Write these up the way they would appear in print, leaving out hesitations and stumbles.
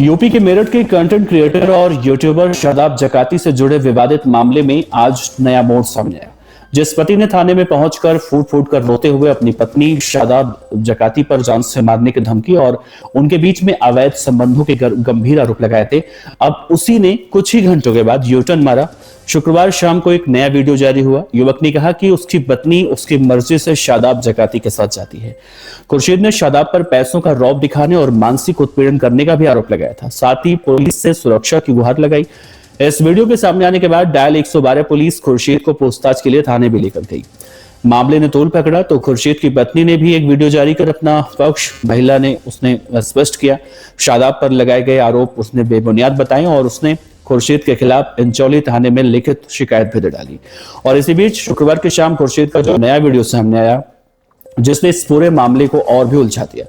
UP के मेरठ के content creator और यूट्यूबर शादाब जकाती से जुड़े विवादित मामले में आज नया मोड़ सामने आया। जिस पति ने थाने में पहुंचकर फूट फूट कर रोते हुए अपनी पत्नी शादाब जकाती पर जान से मारने की धमकी और उनके बीच में अवैध संबंधों के गंभीर आरोप लगाए थे, अब उसी ने कुछ ही घंटों के बाद यू टर्न मारा। शुक्रवार शाम को एक नया वीडियो जारी हुआ। युवक ने कहा कि उसकी पत्नी उसकी मर्जी से शादाब जकाती के साथ जाती है। खुर्शीद ने शादाब पर पैसों का रौब दिखाने और मानसिक उत्पीड़न करने का भी आरोप लगाया था। साथ ही पुलिस से सुरक्षा की गुहार लगाई। इस वीडियो के सामने आने के बाद डायल 112 पुलिस खुर्शीद को पूछताछ के लिए थाने भी लेकर गई। मामले ने तूल पकड़ा तो खुर्शीद की पत्नी ने भी एक वीडियो जारी कर अपना पक्ष महिला ने उसने स्पष्ट किया। शादाब पर लगाए गए आरोप उसने बेबुनियाद बताए और उसने खुर्शीद के खिलाफ इंचौली थाने में लिखित शिकायत भी दे डाली। और इसी बीच शुक्रवार की शाम खुर्शीद का जो नया वीडियो सामने आया जिसने इस पूरे मामले को और भी उलझा दिया।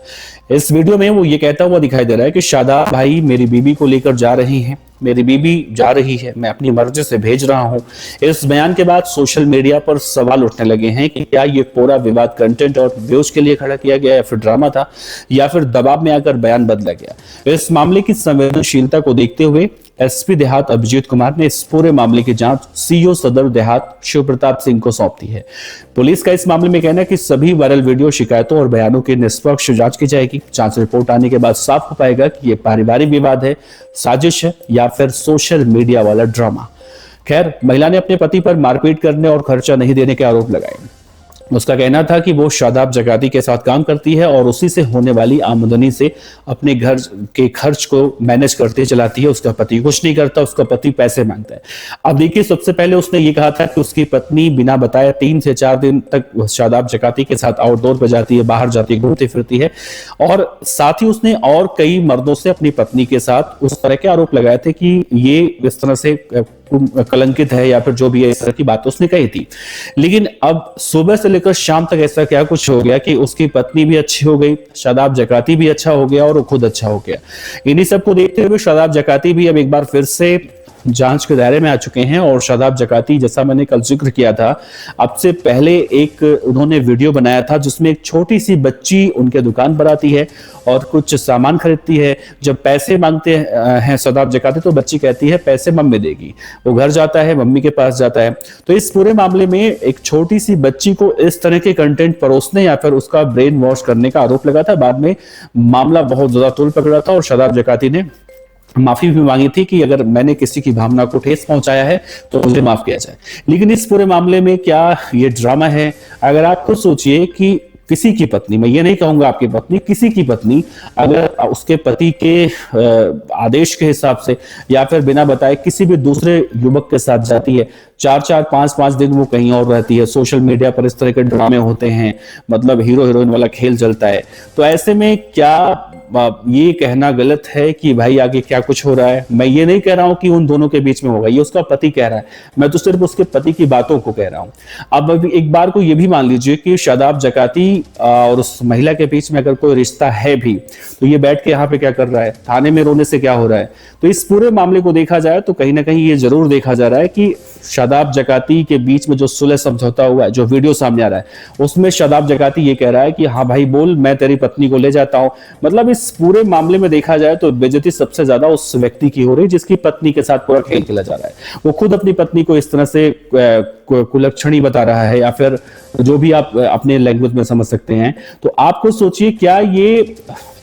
इस वीडियो में वो ये कहता हुआ दिखाई दे रहा है कि शादाब भाई मेरी बीबी को लेकर जा रही हैं, मेरी बीबी जा रही है, मैं अपनी मर्जी से भेज रहा हूं। इस बयान के बाद सोशल मीडिया पर सवाल उठने लगे हैं कि क्या ये पूरा विवाद कंटेंट और व्यूज के लिए खड़ा किया गया या फिर ड्रामा था या फिर दबाव में आकर बयान बदला गया। इस मामले की संवेदनशीलता को देखते हुए एसपी देहात अभिजीत कुमार ने इस पूरे मामले की जांच सीओ सदर देहात शिव प्रताप सिंह को सौंप दी है। पुलिस का इस मामले में कहना है कि सभी वायरल वीडियो, शिकायतों और बयानों की निष्पक्ष जांच की जाएगी। जांच रिपोर्ट आने के बाद साफ हो पाएगा कि ये पारिवारिक विवाद है, साजिश है या फिर सोशल मीडिया वाला ड्रामा। खैर, महिला ने अपने पति पर मारपीट करने और खर्चा नहीं देने के आरोप लगाए। उसका कहना था कि वो शादाब जकाती के साथ काम करती है और उसी से होने वाली आमदनी से अपने घर के खर्च को मैनेज करते चलाती है। उसका पति कुछ नहीं करता, उसका पति पैसे मांगता है। अब देखिए, सबसे पहले उसने ये कहा था कि उसकी पत्नी बिना बताए 3 से 4 दिन तक शादाब जकाती के साथ आउटडोर पे जाती है, बाहर जाती है, घूमती फिरती है। और साथ ही उसने और कई मर्दों से अपनी पत्नी के साथ उस तरह के आरोप लगाए थे कि ये इस तरह से कलंकित है या फिर जो भी है, इस तरह की बात उसने कही थी। लेकिन अब सुबह से लेकर शाम तक ऐसा क्या कुछ हो गया कि उसकी पत्नी भी अच्छी हो गई, शादाब जकाती भी अच्छा हो गया और वो खुद अच्छा हो गया। इन्हीं सबको देखते हुए शादाब जकाती भी अब एक बार फिर से जांच के दायरे में आ चुके हैं। और शादाब जकाती, जैसा मैंने कल जिक्र किया था, अब से पहले एक उन्होंने वीडियो बनाया था जिसमें एक छोटी सी बच्ची उनके दुकान पर आती है और कुछ सामान खरीदती है। जब पैसे मांगते हैं शादाब जकाती तो बच्ची कहती है पैसे मम्मी देगी। वो घर जाता है, मम्मी के पास जाता है। तो इस पूरे मामले में एक छोटी सी बच्ची को इस तरह के कंटेंट परोसने या फिर उसका ब्रेन वॉश करने का आरोप लगा था। बाद में मामला बहुत ज्यादा तूल पकड़ा था और शादाब जकाती ने माफी भी मांगी थी कि अगर मैंने किसी की भावना को ठेस पहुंचाया है तो मुझे माफ किया जाए। लेकिन इस पूरे मामले में क्या ये ड्रामा है? अगर आप खुद सोचिए कि किसी की पत्नी, मैं ये नहीं कहूंगा आपकी पत्नी, किसी की पत्नी अगर उसके पति के आदेश के हिसाब से या फिर बिना बताए किसी भी दूसरे युवक के साथ जाती है, 4-4, 5-5 दिन वो कहीं और रहती है, सोशल मीडिया पर इस तरह के ड्रामे होते हैं, मतलब हीरो हीरोइन वाला खेल चलता है, तो ऐसे में क्या ये कहना गलत है कि भाई आगे क्या कुछ हो रहा है? मैं ये नहीं कह रहा हूं कि उन दोनों के बीच में होगा, ये उसका पति कह रहा है, मैं तो सिर्फ उसके पति की बातों को कह रहा हूं। अब एक बार को ये भी मान लीजिए कि शादाब जकाती और उस महिला के बीच में अगर कोई रिश्ता है भी, तो ये बैठ के यहाँ पे क्या कर रहा है, थाने में रोने से क्या हो रहा है? तो इस पूरे मामले को देखा जाए तो कहीं ना कहीं ये जरूर देखा जा रहा है कि शादाब जकाती के बीच में जो सुलह समझौता हुआ है, जो वीडियो सामने आ रहा है, उसमें शादाब जकाती ये कह रहा है कि हाँ भाई बोल, मैं तेरी पत्नी को ले जाता हूं। मतलब इस पूरे मामले में देखा जाए तो बेइज्जती सबसे ज्यादा उस व्यक्ति की हो रही है जिसकी पत्नी के साथ पूरा खेल खेला जा रहा है। वो खुद अपनी पत्नी को इस तरह से कुलक्षणी बता रहा है या फिर जो भी आप अपने लैंग्वेज में समझ सकते हैं। तो आपको सोचिए, क्या ये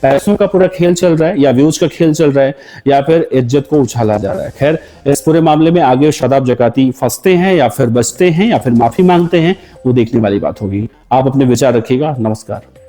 पैसों का पूरा खेल चल रहा है या व्यूज का खेल चल रहा है या फिर इज्जत को उछाला जा रहा है? खैर, इस पूरे मामले में आगे शादाब जकाती फंसते हैं या फिर बचते हैं या फिर माफी मांगते हैं, वो देखने वाली बात होगी। आप अपने विचार रखिएगा। नमस्कार।